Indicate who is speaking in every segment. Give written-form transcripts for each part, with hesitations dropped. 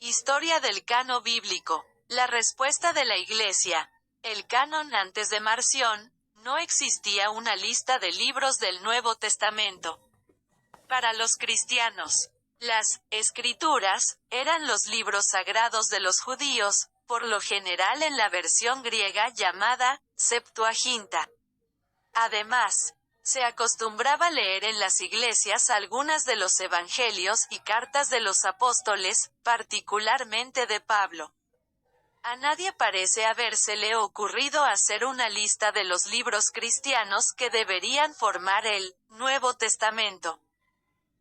Speaker 1: Historia del Canon bíblico. La respuesta de la Iglesia. El canon antes de Marción, no existía una lista de libros del Nuevo Testamento. Para los cristianos, las Escrituras eran los libros sagrados de los judíos, por lo general en la versión griega llamada Septuaginta. Además, se acostumbraba leer en las iglesias algunas de los evangelios y cartas de los apóstoles, particularmente de Pablo. A nadie parece habérsele ocurrido hacer una lista de los libros cristianos que deberían formar el Nuevo Testamento.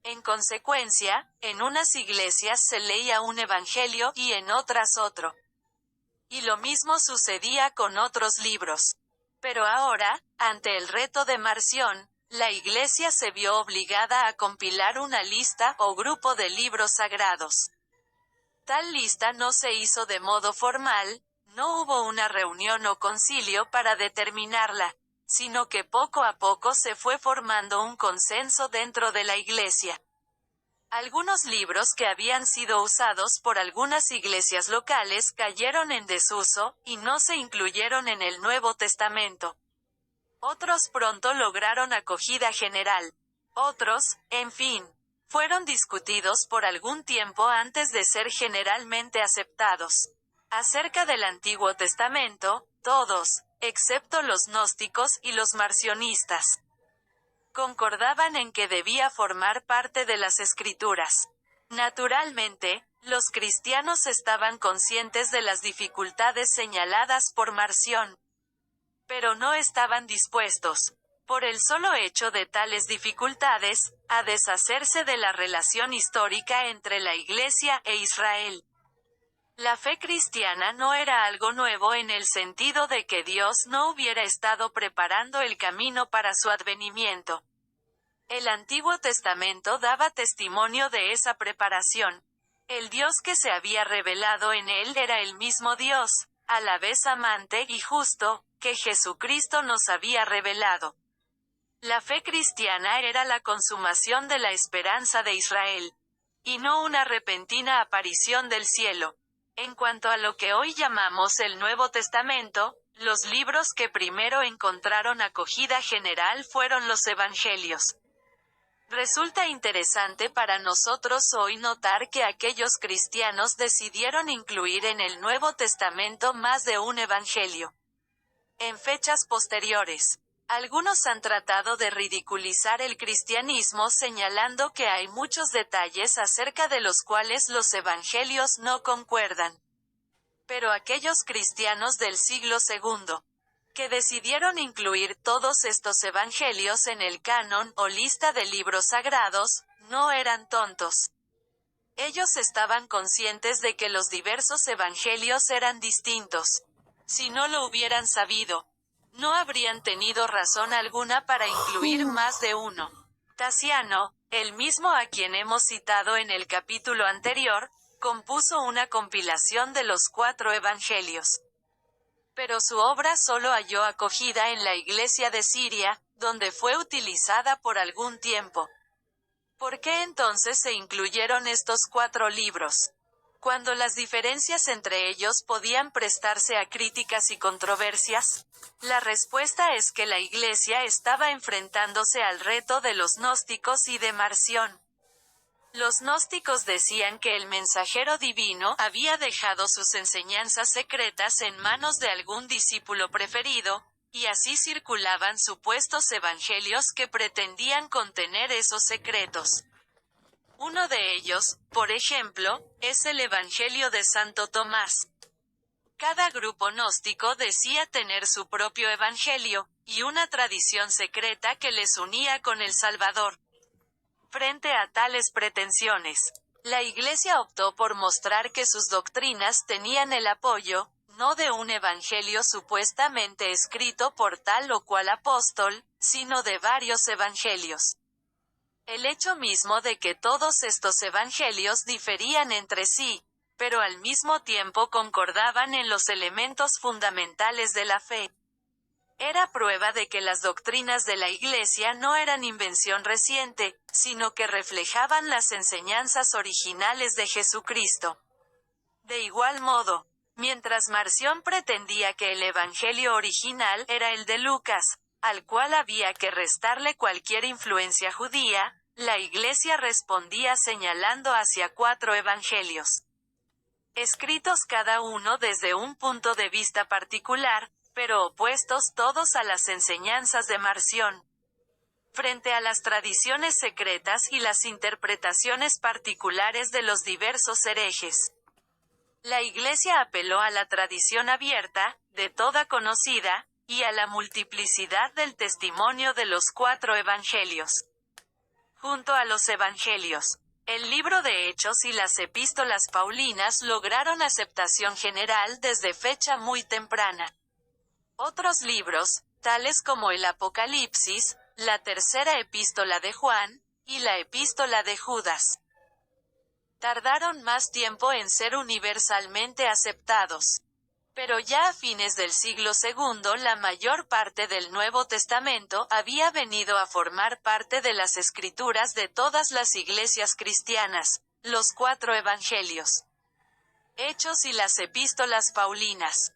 Speaker 1: En consecuencia, en unas iglesias se leía un evangelio y en otras otro. Y lo mismo sucedía con otros libros. Pero ahora, ante el reto de Marción, la Iglesia se vio obligada a compilar una lista o grupo de libros sagrados. Tal lista no se hizo de modo formal, no hubo una reunión o concilio para determinarla, sino que poco a poco se fue formando un consenso dentro de la Iglesia. Algunos libros que habían sido usados por algunas iglesias locales cayeron en desuso, y no se incluyeron en el Nuevo Testamento. Otros pronto lograron acogida general. Otros, en fin, fueron discutidos por algún tiempo antes de ser generalmente aceptados. Acerca del Antiguo Testamento, todos, excepto los gnósticos y los marcionistas, concordaban en que debía formar parte de las Escrituras. Naturalmente, los cristianos estaban conscientes de las dificultades señaladas por Marción, pero no estaban dispuestos, por el solo hecho de tales dificultades, a deshacerse de la relación histórica entre la Iglesia e Israel. La fe cristiana no era algo nuevo en el sentido de que Dios no hubiera estado preparando el camino para su advenimiento. El Antiguo Testamento daba testimonio de esa preparación. El Dios que se había revelado en él era el mismo Dios, a la vez amante y justo, que Jesucristo nos había revelado. La fe cristiana era la consumación de la esperanza de Israel, y no una repentina aparición del cielo. En cuanto a lo que hoy llamamos el Nuevo Testamento, los libros que primero encontraron acogida general fueron los Evangelios. Resulta interesante para nosotros hoy notar que aquellos cristianos decidieron incluir en el Nuevo Testamento más de un evangelio. En fechas posteriores, algunos han tratado de ridiculizar el cristianismo señalando que hay muchos detalles acerca de los cuales los evangelios no concuerdan. Pero aquellos cristianos del siglo II, que decidieron incluir todos estos evangelios en el canon o lista de libros sagrados, no eran tontos. Ellos estaban conscientes de que los diversos evangelios eran distintos. Si no lo hubieran sabido, no habrían tenido razón alguna para incluir más de uno. Tasiano, el mismo a quien hemos citado en el capítulo anterior, compuso una compilación de los 4 evangelios. Pero su obra solo halló acogida en la Iglesia de Siria, donde fue utilizada por algún tiempo. ¿Por qué entonces se incluyeron estos 4 libros? Cuando las diferencias entre ellos podían prestarse a críticas y controversias, la respuesta es que la Iglesia estaba enfrentándose al reto de los gnósticos y de Marción. Los gnósticos decían que el mensajero divino había dejado sus enseñanzas secretas en manos de algún discípulo preferido, y así circulaban supuestos evangelios que pretendían contener esos secretos. Uno de ellos, por ejemplo, es el Evangelio de Santo Tomás. Cada grupo gnóstico decía tener su propio evangelio, y una tradición secreta que les unía con el Salvador. Frente a tales pretensiones, la Iglesia optó por mostrar que sus doctrinas tenían el apoyo, no de un evangelio supuestamente escrito por tal o cual apóstol, sino de varios evangelios. El hecho mismo de que todos estos evangelios diferían entre sí, pero al mismo tiempo concordaban en los elementos fundamentales de la fe, era prueba de que las doctrinas de la Iglesia no eran invención reciente, sino que reflejaban las enseñanzas originales de Jesucristo. De igual modo, mientras Marción pretendía que el Evangelio original era el de Lucas, al cual había que restarle cualquier influencia judía, la Iglesia respondía señalando hacia 4 evangelios, escritos cada uno desde un punto de vista particular, pero opuestos todos a las enseñanzas de Marción. Frente a las tradiciones secretas y las interpretaciones particulares de los diversos herejes, la Iglesia apeló a la tradición abierta, de toda conocida, y a la multiplicidad del testimonio de los 4 evangelios. Junto a los evangelios, el libro de Hechos y las epístolas paulinas lograron aceptación general desde fecha muy temprana. Otros libros, tales como el Apocalipsis, la tercera epístola de Juan, y la epístola de Judas, tardaron más tiempo en ser universalmente aceptados. Pero ya a fines del siglo II la mayor parte del Nuevo Testamento había venido a formar parte de las escrituras de todas las iglesias cristianas, los 4 evangelios, Hechos y las epístolas paulinas.